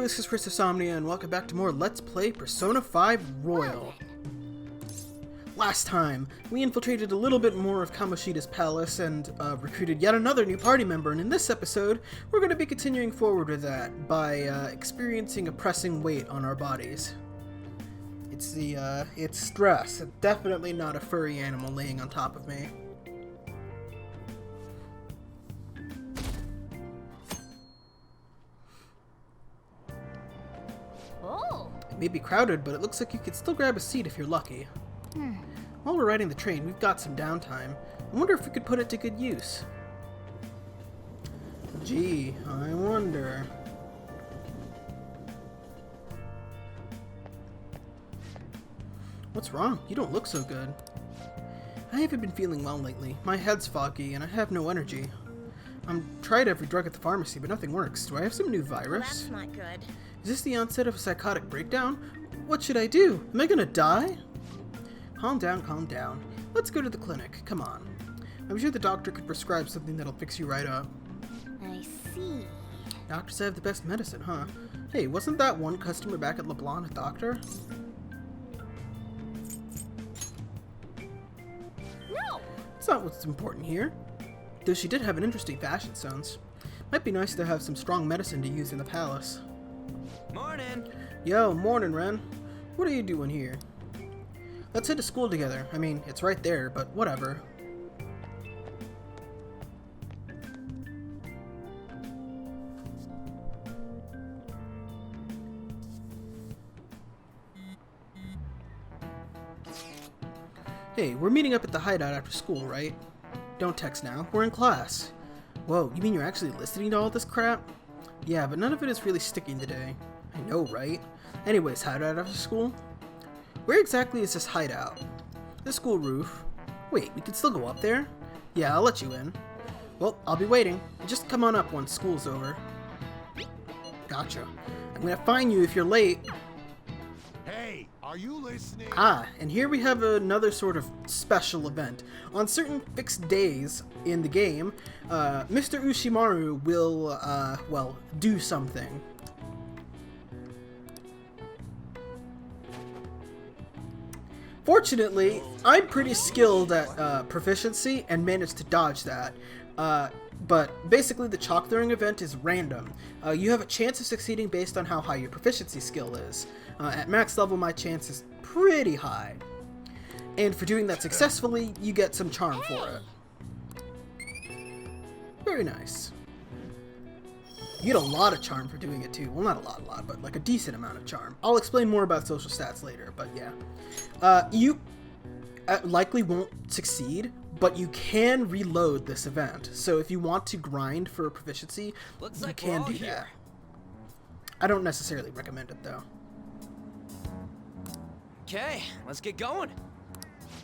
this is Chris Insomnia, and welcome back to more Let's Play Persona 5 Royal. Last time, we infiltrated a little bit more of Kamoshida's palace and recruited yet another new party member, and in this episode, we're going to be continuing forward with that by experiencing a pressing weight on our bodies. It's stress. It's definitely not a furry animal laying on top of me. It may be crowded, but it looks like you could still grab a seat if you're lucky. While we're riding the train, we've got some downtime. I wonder if we could put it to good use. Gee, I wonder. What's wrong? You don't look so good. I haven't been feeling well lately. My head's foggy and I have no energy. I've tried every drug at the pharmacy, but nothing works. Do I have some new virus? Well, that's not good. Is this the onset of a psychotic breakdown? What should I do? Am I gonna die? Calm down, calm down. Let's go to the clinic. Come on. I'm sure the doctor could prescribe something that'll fix you right up. I see. Doctors have the best medicine, huh? Hey, wasn't that one customer back at LeBlanc a doctor? No! That's not what's important here. Though she did have an interesting fashion sense. Might be nice to have some strong medicine to use in the palace. Morning! Yo, morning, Ren. What are you doing here? Let's head to school together. I mean, it's right there, but whatever. Hey, we're meeting up at the hideout after school, right? Don't text now. We're in class. Whoa, you mean you're actually listening to all this crap? Yeah, but none of it is really sticking today. I know, right? Anyways, hideout after school? Where exactly is this hideout? The school roof. Wait, we can still go up there? Yeah, I'll let you in. Well, I'll be waiting. Just come on up once school's over. Gotcha. I'm gonna fine you if you're late. Hey, are you listening? Ah, and here we have another sort of special event. On certain fixed days in the game, Mr. Ushimaru will, well, do something. Fortunately, I'm pretty skilled at proficiency and managed to dodge that. But basically the chalk throwing event is random. You have a chance of succeeding based on how high your proficiency skill is. At max level, my chance is pretty high. And for doing that successfully, you get some charm for it. Very nice. You get a lot of charm for doing it too. Well, not a lot, but like a decent amount of charm. I'll explain more about social stats later, but yeah. You likely won't succeed, but you can reload this event. So if you want to grind for proficiency, you can do that. I don't necessarily recommend it though. Okay, let's get going.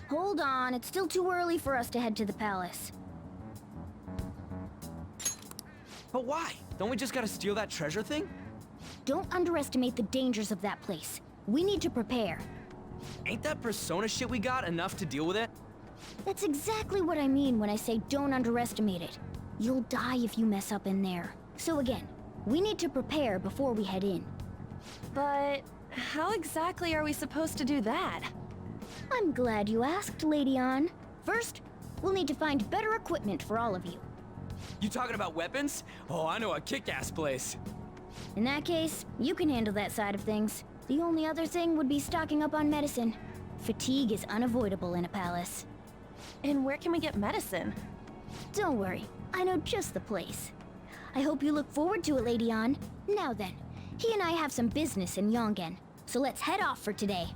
Hold on, it's still too early for us to head to the palace. But why? Don't we just gotta steal that treasure thing? Don't underestimate the dangers of that place. We need to prepare. Ain't that persona shit we got enough to deal with it? That's exactly what I mean when I say don't underestimate it. You'll die if you mess up in there. So again, we need to prepare before we head in. But how exactly are we supposed to do that? I'm glad you asked, Lady Ann. First, we'll need to find better equipment for all of you. You talking about weapons? Oh, I know a kick-ass place. In that case, you can handle that side of things. The only other thing would be stocking up on medicine. Fatigue is unavoidable in a palace. And where can we get medicine? Don't worry, I know just the place. I hope you look forward to it, Lady Ann. Now then, he and I have some business in Yongen, so let's head off for today.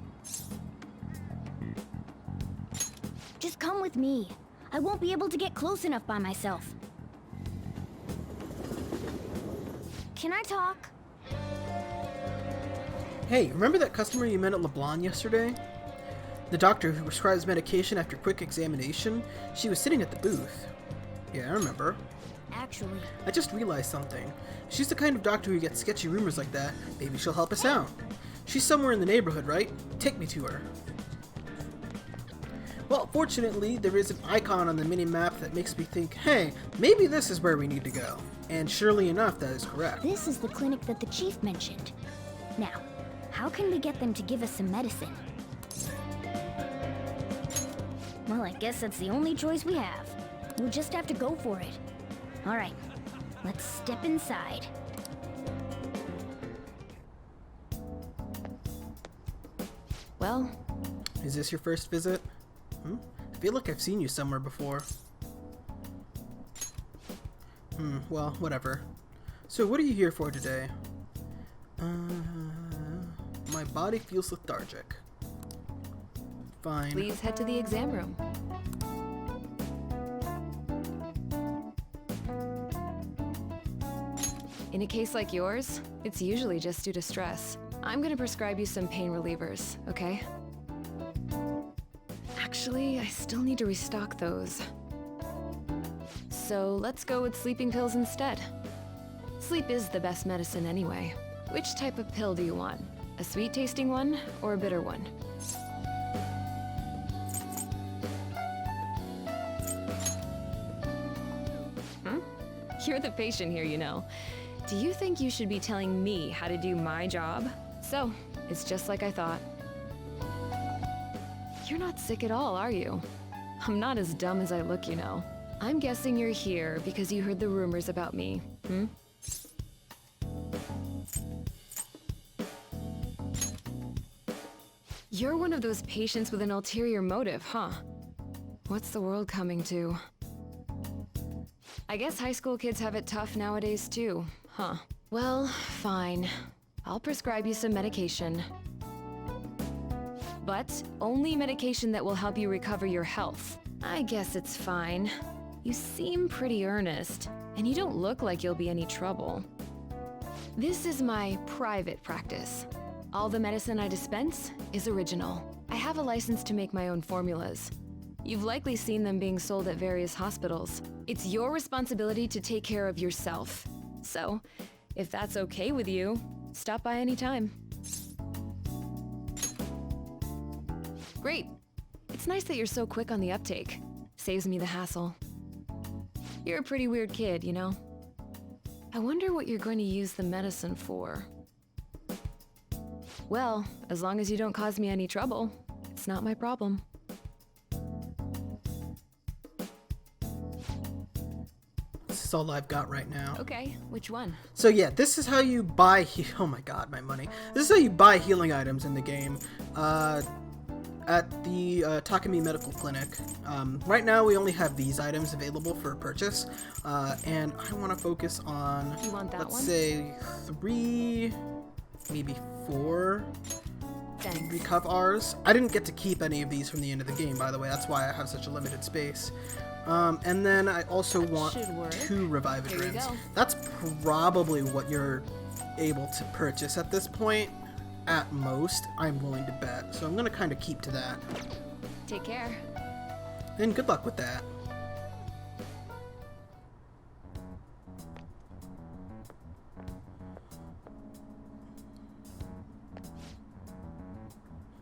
Just come with me. I won't be able to get close enough by myself. Can I talk? Hey, remember that customer you met at LeBlanc yesterday? The doctor who prescribes medication after quick examination? She was sitting at the booth. Yeah, I remember. Actually, I just realized something. She's the kind of doctor who gets sketchy rumors like that. Maybe she'll help us out. She's somewhere in the neighborhood, right? Take me to her. Well, fortunately, there is an icon on the mini-map that makes me think, hey, maybe this is where we need to go. And surely enough, that is correct. This is the clinic that the chief mentioned. Now, how can we get them to give us some medicine? Well, I guess that's the only choice we have. We'll just have to go for it. All right, let's step inside. Well, Is this your first visit? I feel like I've seen you somewhere before. Well, whatever. So what are you here for today? My body feels lethargic. Fine. please head to the exam room. In a case like yours, it's usually just due to stress. I'm gonna prescribe you some pain relievers, okay? Actually, I still need to restock those. So let's go with sleeping pills instead. Sleep is the best medicine anyway. Which type of pill do you want? A sweet-tasting one or a bitter one? You're the patient here, you know. Do you think you should be telling me how to do my job? So, it's just like I thought. You're not sick at all, are you? I'm not as dumb as I look, you know. I'm guessing you're here because you heard the rumors about me, You're one of those patients with an ulterior motive, huh? What's the world coming to? I guess high school kids have it tough nowadays too, huh? Well, fine. I'll prescribe you some medication. But only medication that will help you recover your health. I guess it's fine. You seem pretty earnest, and you don't look like you'll be any trouble. This is my private practice. All the medicine I dispense is original. I have a license to make my own formulas. You've likely seen them being sold at various hospitals. It's your responsibility to take care of yourself. So, if that's okay with you, stop by anytime. Great. It's nice that you're so quick on the uptake. Saves me the hassle. You're a pretty weird kid, you know? I wonder what you're going to use the medicine for. Well, as long as you don't cause me any trouble, it's not my problem. This is all I've got right now. Okay, which one? So yeah, this is how you buy oh my god, my money. This is how you buy healing items in the game. At the Takami Medical Clinic. Right now we only have these items available for purchase, and I want to focus on, You want that let's one? say 3, maybe 4 Thanks. recovers. I didn't get to keep any of these from the end of the game, by the way. That's why I have such a limited space. And then I also want should work. 2 revive Here you adrens. go. That's probably what you're able to purchase at this point. At most, I'm willing to bet. So I'm going to kind of keep to that. Take care. And good luck with that.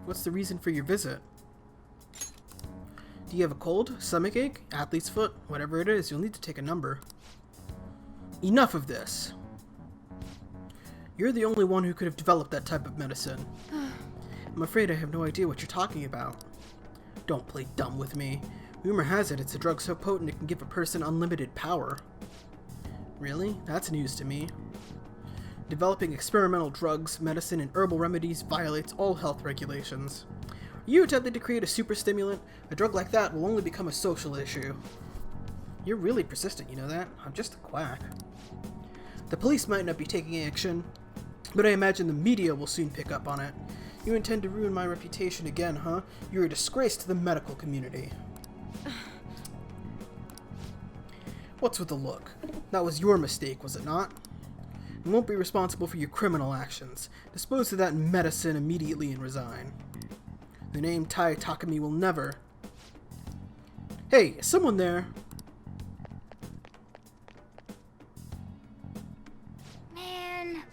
What's the reason for your visit? Do you have a cold, stomachache, athlete's foot, whatever it is, you'll need to take a number. Enough of this. You're the only one who could have developed that type of medicine. I'm afraid I have no idea what you're talking about. Don't play dumb with me. Rumor has it it's a drug so potent it can give a person unlimited power. Really? That's news to me. Developing experimental drugs, medicine, and herbal remedies violates all health regulations. You attempted to create a super stimulant. A drug like that will only become a social issue. You're really persistent, you know that? I'm just a quack. The police might not be taking action, but I imagine the media will soon pick up on it. You intend to ruin my reputation again, huh? You're a disgrace to the medical community. What's with the look? That was your mistake, was it not? I won't be responsible for your criminal actions. Dispose of that medicine immediately and resign. The name Tai Takami will never... Hey, is someone there? Man.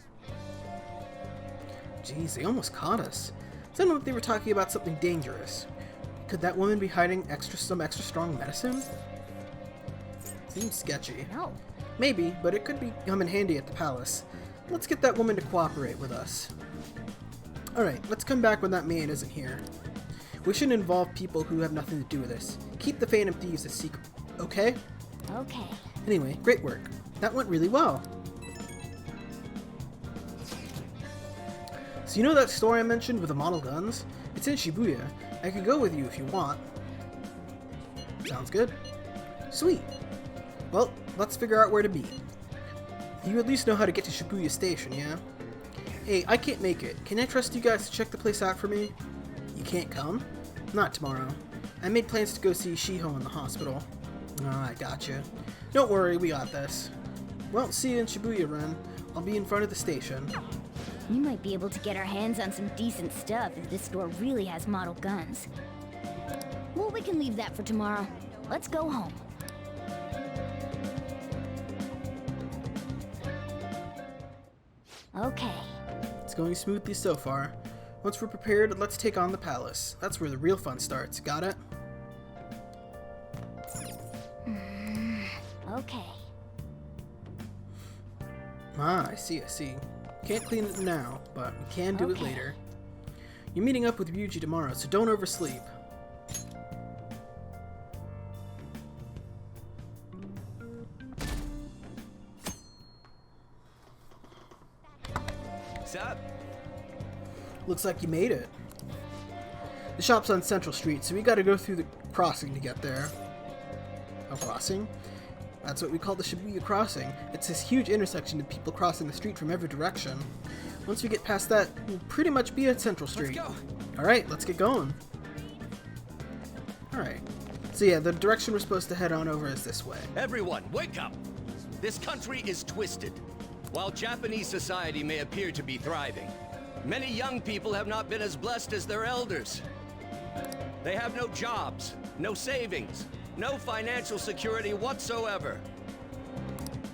Jeez, they almost caught us. Sounded like they were talking about something dangerous. Could that woman be hiding some extra strong medicine? Seems sketchy. No. Maybe, but it could come in handy at the palace. Let's get that woman to cooperate with us. Alright, let's come back when that man isn't here. We shouldn't involve people who have nothing to do with this. Keep the Phantom Thieves a secret, okay? Okay. Anyway, great work. That went really well. So you know that store I mentioned with the model guns? It's in Shibuya. I could go with you if you want. Sounds good. Sweet. Well, let's figure out where to meet. You at least know how to get to Shibuya Station, yeah? Hey, I can't make it. Can I trust you guys to check the place out for me? You can't come? Not tomorrow. I made plans to go see Shiho in the hospital. Oh, I gotcha. Don't worry, we got this. Well, see you in Shibuya, Ren. I'll be in front of the station. We might be able to get our hands on some decent stuff if this store really has model guns. Well, we can leave that for tomorrow. Let's go home. Okay. It's going smoothly so far. Once we're prepared, let's take on the palace. That's where the real fun starts. Got it? Okay. Ah, I see, I see. Can't clean it now, but we can do it Okay. later. You're meeting up with Ryuji tomorrow, so don't oversleep. What's up? Looks like you made it. The shop's on Central Street, so we gotta go through the crossing to get there. A crossing? That's what we call the Shibuya Crossing. It's this huge intersection of people crossing the street from every direction. Once we get past that, we'll pretty much be at Central Street. Let's go. Alright, let's get going. Alright. So yeah, the direction we're supposed to head on over is this way. Everyone, wake up! This country is twisted. While Japanese society may appear to be thriving, many young people have not been as blessed as their elders. They have no jobs, no savings, no financial security whatsoever.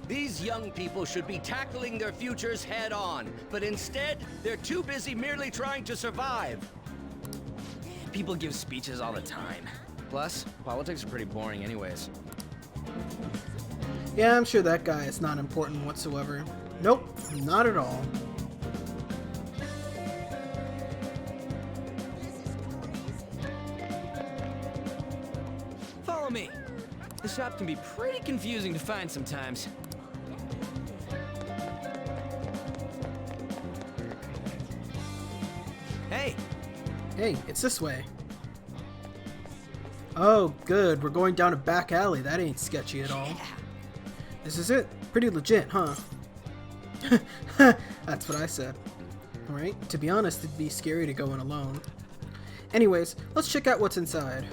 These young people should be tackling their futures head on, but instead, they're too busy merely trying to survive. People give speeches all the time. Plus, politics are pretty boring anyways. Yeah, I'm sure that guy is not important whatsoever. Nope, not at all. Follow me. The shop can be pretty confusing to find sometimes. Hey, Hey, it's this way. Oh, good. We're going down a back alley. That ain't sketchy at all. This is it. Pretty legit, huh? That's what I said. Alright, to be honest, it'd be scary to go in alone. Anyways, let's check out what's inside.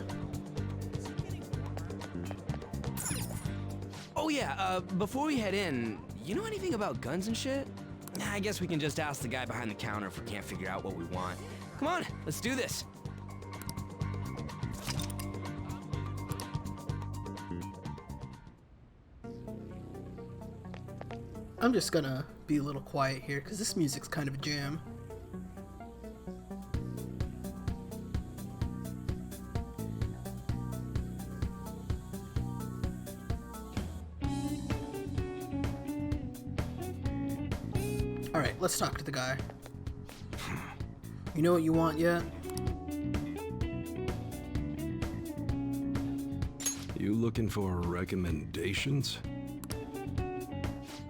oh yeah, before we head in, you know anything about guns and shit? Nah, I guess we can just ask the guy behind the counter if we can't figure out what we want. Come on, let's do this. I'm just gonna be a little quiet here because this music's kind of a jam. Alright, let's talk to the guy. You know what you want yet? You looking for recommendations?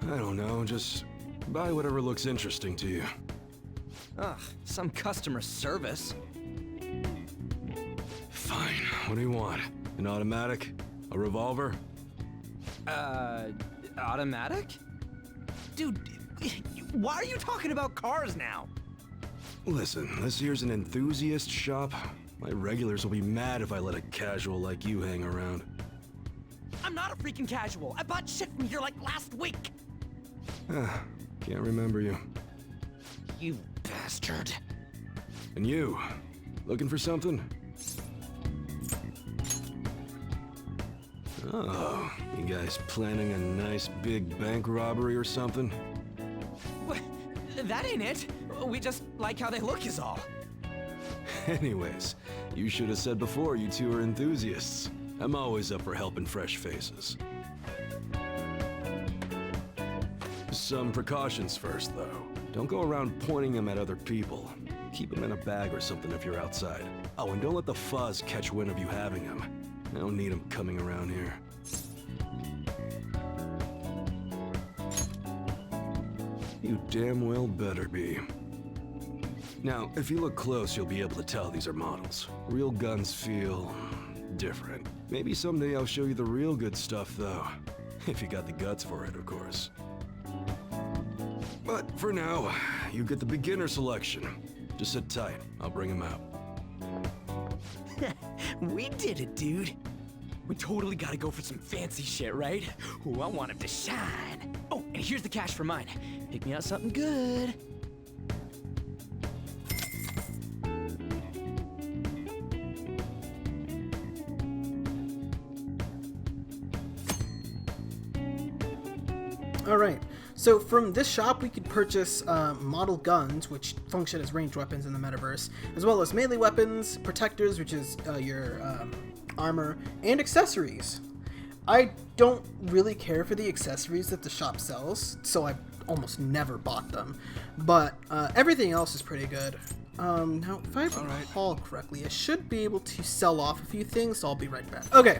I don't know, just buy whatever looks interesting to you. Ugh, some customer service. Fine, what do you want? An automatic? A revolver? Automatic? Dude, why are you talking about cars now? Listen, this here's an enthusiast shop. My regulars will be mad if I let a casual like you hang around. I'm not a freaking casual. I bought shit from here like last week. Can't remember you. You bastard. And you, looking for something? Oh, you guys planning a nice big bank robbery or something? What? That ain't it. We just like how they look is all. Anyways, you should have said before you two are enthusiasts. I'm always up for helping fresh faces. Some precautions first, though. Don't go around pointing them at other people. Keep them in a bag or something if you're outside. Oh, and don't let the fuzz catch wind of you having them. I don't need them coming around here. You damn well better be. Now, if you look close, you'll be able to tell these are models. Real guns feel different. Maybe someday I'll show you the real good stuff, though. If you got the guts for it, of course. But for now, you get the beginner selection. Just sit tight. I'll bring him out. We did it, dude. We totally gotta go for some fancy shit, right? Ooh, I want him to shine. Oh, and here's the cash for mine. Pick me out something good. Alright, so from this shop we could purchase model guns, which function as ranged weapons in the metaverse, as well as melee weapons, protectors, which is your armor, and accessories. I don't really care for the accessories that the shop sells, so I've almost never bought them, but everything else is pretty good. Now, if I recall correctly, I should be able to sell off a few things, so I'll be right back. Okay.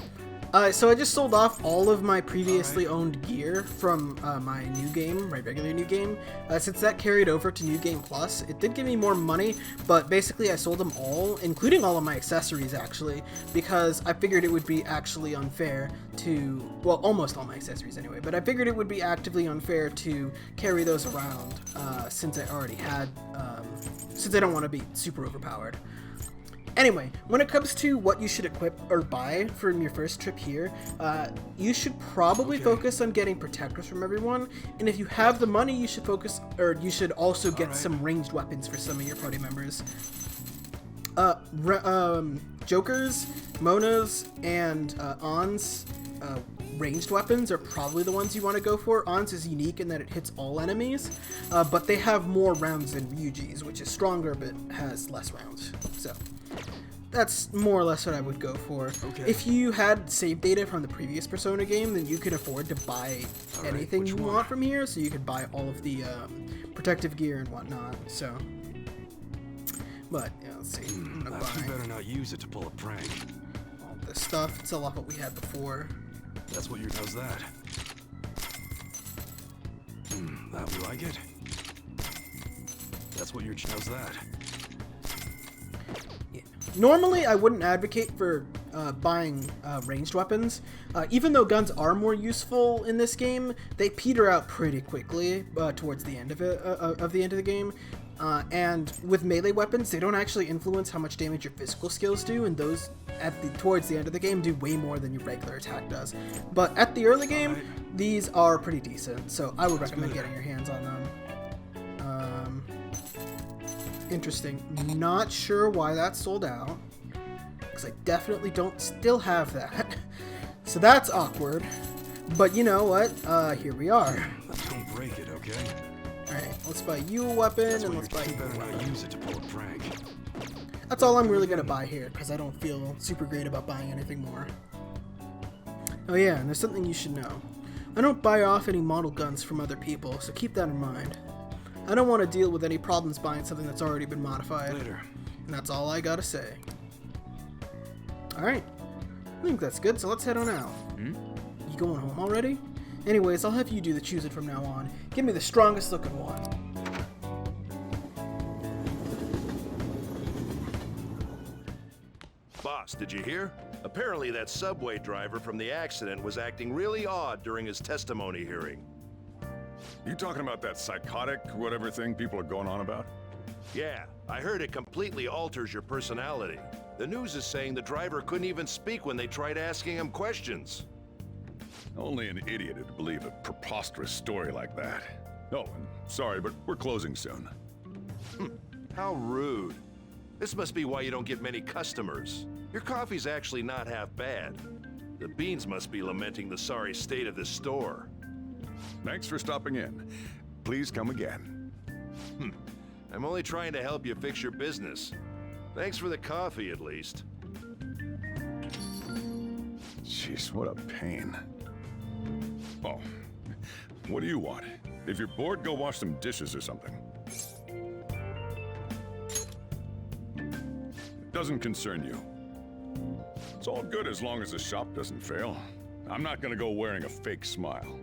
So I just sold off all of my previously owned gear from my new game, my regular new game. Since that carried over to New Game Plus, it did give me more money, but basically I sold them all, including all of my accessories actually, because I figured it would be actually unfair to, well, almost all my accessories anyway, but I figured it would be actively unfair to carry those around since I already had, since I don't want to be super overpowered. Anyway, when it comes to what you should equip or buy from your first trip here, you should probably focus on getting protectors from everyone, and if you have the money, you should focus, or you should also get some ranged weapons for some of your party members. Jokers, Monas, and Ons, ranged weapons are probably the ones you want to go for. Ons is unique in that it hits all enemies, but they have more rounds than Ryuji's, which is stronger but has less rounds, so that's more or less what I would go for. If you had save data from the previous Persona game, then you could afford to buy anything you want from here, so you could buy all of the protective gear and whatnot, so. But, yeah, let's see. I'm gonna buy You better not use it to pull a prank. all this stuff, sell off what we had before. That's what how's that? That we like it? That's what how's that? Normally, I wouldn't advocate for buying ranged weapons. Even though guns are more useful in this game, they peter out pretty quickly towards the end of the game. And with melee weapons, they don't actually influence how much damage your physical skills do, and those towards the end of the game do way more than your regular attack does. But at the early game, these are pretty decent, so I would recommend getting your hands on them. Interesting. Not sure why that sold out, because I definitely don't still have that. So that's awkward. But you know what? Here we are. Don't break it, okay? Alright, let's buy you a weapon, and let's buy you a better weapon. not use it to pull a prank. That's all I'm really gonna buy here, because I don't feel super great about buying anything more. Oh yeah, and there's something you should know. I don't buy off any model guns from other people, so keep that in mind. I don't want to deal with any problems buying something that's already been modified. Later. And that's all I gotta say. Alright, I think that's good, so let's head on out. You going home already? Anyways, I'll have you do the choosing from now on. Give me the strongest looking one. Boss, did you hear? Apparently that subway driver from the accident was acting really odd during his testimony hearing. You talking about that psychotic whatever thing people are going on about? Yeah, I heard it completely alters your personality. The news is saying the driver couldn't even speak when they tried asking him questions. Only an idiot would believe a preposterous story like that. Oh, and sorry, but we're closing soon. How rude. This must be why you don't get many customers. Your coffee's actually not half bad. The beans must be lamenting the sorry state of this store. Thanks for stopping in. Please come again. I'm only trying to help you fix your business. Thanks for the coffee, at least. Jeez, what a pain. Oh, what do you want? If you're bored, go wash some dishes or something. It doesn't concern you. It's all good as long as the shop doesn't fail. I'm not gonna go wearing a fake smile.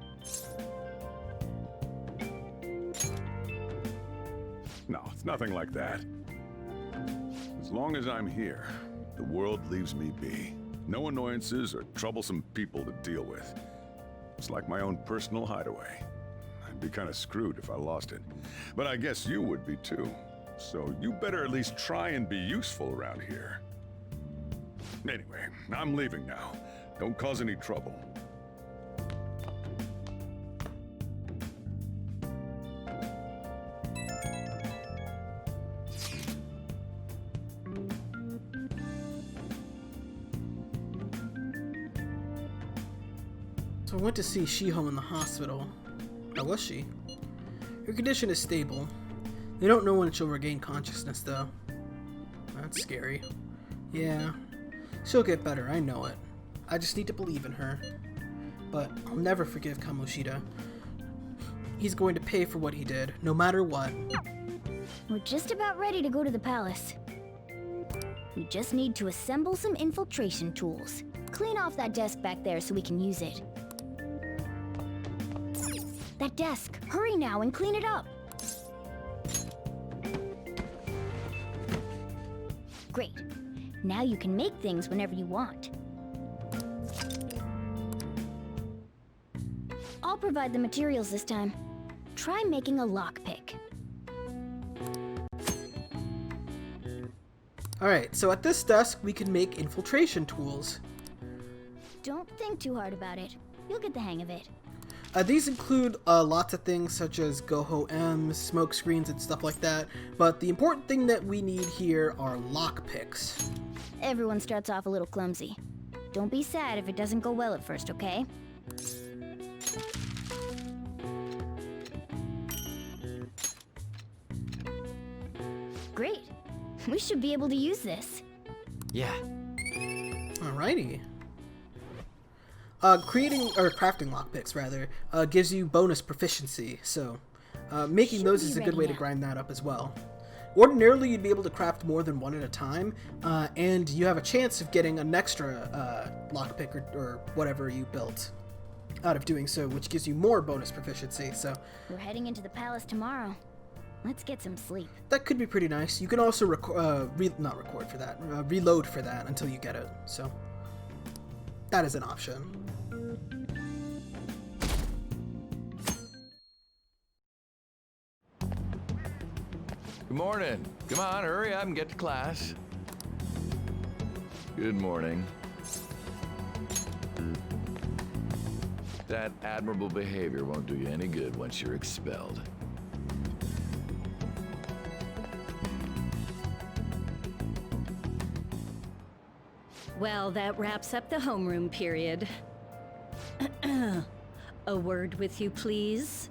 No, it's nothing like that. As long as I'm here, the world leaves me be. No annoyances or troublesome people to deal with. It's like my own personal hideaway. I'd be kind of screwed if I lost it. But I guess you would be too. So you better at least try and be useful around here. Anyway, I'm leaving now. Don't cause any trouble. So I went to see Shiho in the hospital. How was she? Her condition is stable. They don't know when she'll regain consciousness, though. That's scary. Yeah, she'll get better, I know it. I just need to believe in her. But I'll never forgive Kamoshida. He's going to pay for what he did, no matter what. We're just about ready to go to the palace. We just need to assemble some infiltration tools. Clean off that desk back there so we can use it. That desk! Hurry now and clean it up! Great. Now you can make things whenever you want. I'll provide the materials this time. Try making a lockpick. Alright, so at this desk we can make infiltration tools. Don't think too hard about it. You'll get the hang of it. These include lots of things such as Goho M's, smoke screens, and stuff like that, but the important thing that we need here are lockpicks. Everyone starts off a little clumsy. Don't be sad if it doesn't go well at first, okay? Great. We should be able to use this. Yeah. Alrighty. Creating, or crafting lockpicks, rather, gives you bonus proficiency, so making those is a good way to grind that up as well. Ordinarily, you'd be able to craft more than one at a time, and you have a chance of getting an extra lockpick or whatever you built out of doing so, which gives you more bonus proficiency, so... We're heading into the palace tomorrow. Let's get some sleep. That could be pretty nice. You can also reload for that until you get it, so... That is an option. Good morning. Come on, hurry up and get to class. Good morning. That admirable behavior won't do you any good once you're expelled. Well, that wraps up the homeroom period. A word with you, please?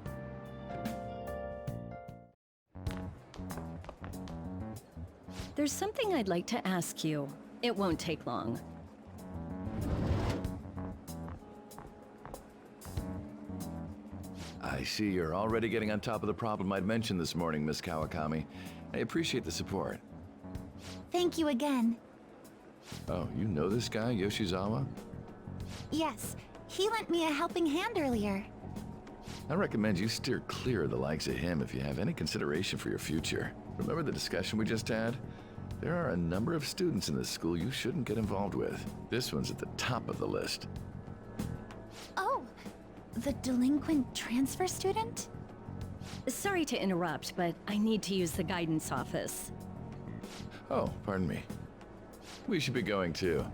There's something I'd like to ask you. It won't take long. I see you're already getting on top of the problem I'd mentioned this morning, Miss Kawakami. I appreciate the support. Thank you again. Oh, you know this guy, Yoshizawa? Yes, he lent me a helping hand earlier. I recommend you steer clear of the likes of him if you have any consideration for your future. Remember the discussion we just had? There are a number of students in this school you shouldn't get involved with. This one's at the top of the list. Oh, the delinquent transfer student? Sorry to interrupt, but I need to use the guidance office. Oh, pardon me. We should be going too.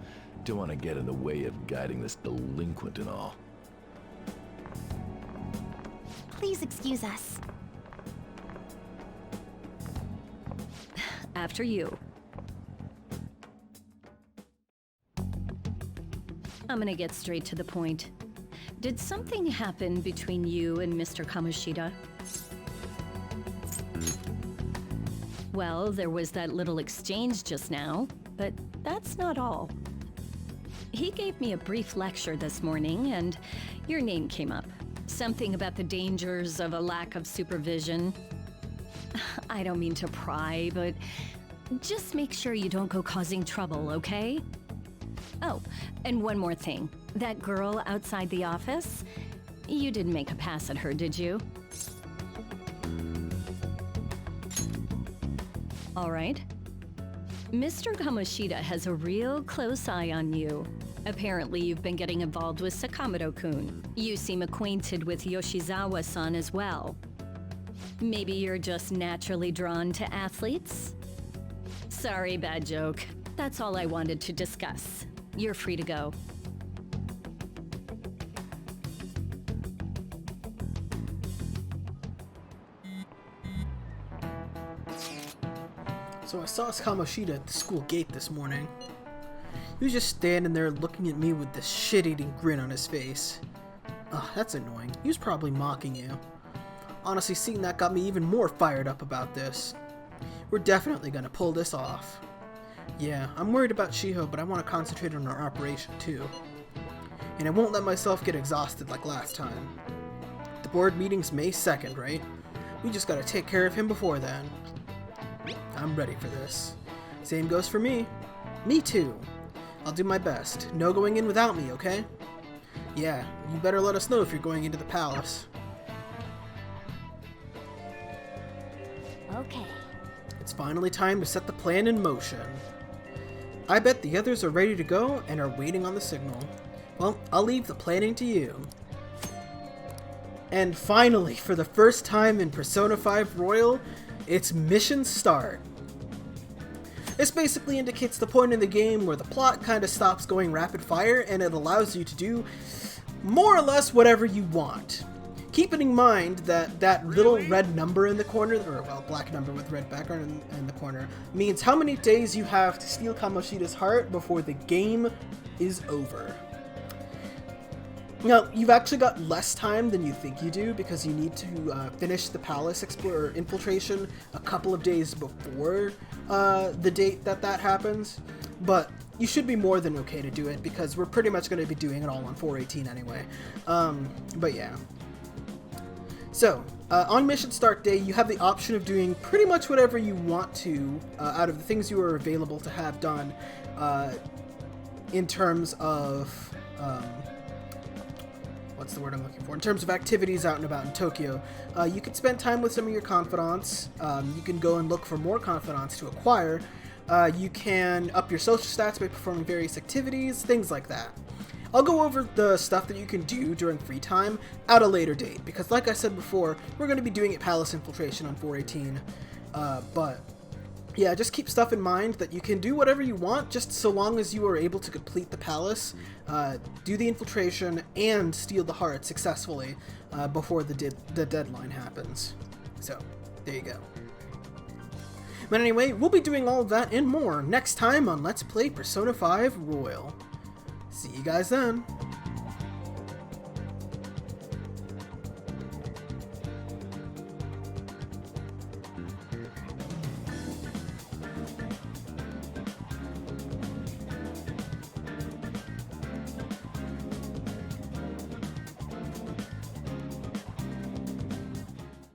Don't want to get in the way of guiding this delinquent and all. Please excuse us. After you. I'm gonna get straight to the point. Did something happen between you and Mr. Kamoshida? Well, there was that little exchange just now, but that's not all. He gave me a brief lecture this morning, and your name came up. Something about the dangers of a lack of supervision. I don't mean to pry, but just make sure you don't go causing trouble, okay? Oh, and one more thing. That girl outside the office, you didn't make a pass at her, did you? All right. Mr. Kamoshida has a real close eye on you. Apparently, you've been getting involved with Sakamoto-kun. You seem acquainted with Yoshizawa-san as well. Maybe you're just naturally drawn to athletes? Sorry, bad joke. That's all I wanted to discuss. You're free to go. So I saw Kamoshida at the school gate this morning. He was just standing there looking at me with this shit-eating grin on his face. Ugh, that's annoying. He was probably mocking you. Honestly, seeing that got me even more fired up about this. We're definitely gonna pull this off. Yeah, I'm worried about Shiho, but I want to concentrate on our operation too. And I won't let myself get exhausted like last time. The board meeting's May 2nd, right? We just gotta take care of him before then. I'm ready for this. Same goes for me. Me too. I'll do my best. No going in without me, okay? Yeah, you better let us know if you're going into the palace. Okay. It's finally time to set the plan in motion. I bet the others are ready to go and are waiting on the signal. Well, I'll leave the planning to you. And finally, for the first time in Persona 5 Royal, it's mission start. This basically indicates the point in the game where the plot kind of stops going rapid fire and it allows you to do more or less whatever you want. Keeping in mind that that little red number in the corner, or well, black number with red background in the corner, means how many days you have to steal Kamoshida's heart before the game is over. Now, you've actually got less time than you think you do because you need to finish the palace infiltration a couple of days before the date that happens, but you should be more than okay to do it because we're pretty much going to be doing it all on 418 anyway. But yeah. So, on mission start day, you have the option of doing pretty much whatever you want to out of the things you are available to have done in terms of... what's the word I'm looking for? In terms of activities out and about in Tokyo. You can spend time with some of your confidants. You can go and look for more confidants to acquire. You can up your social stats by performing various activities, things like that. I'll go over the stuff that you can do during free time at a later date, because like I said before, we're going to be doing it Palace Infiltration on 418. But yeah, just keep stuff in mind that you can do whatever you want, just so long as you are able to complete the palace, do the infiltration, and steal the heart successfully before the deadline happens. So, there you go. But anyway, we'll be doing all of that and more next time on Let's Play Persona 5 Royal. See you guys then.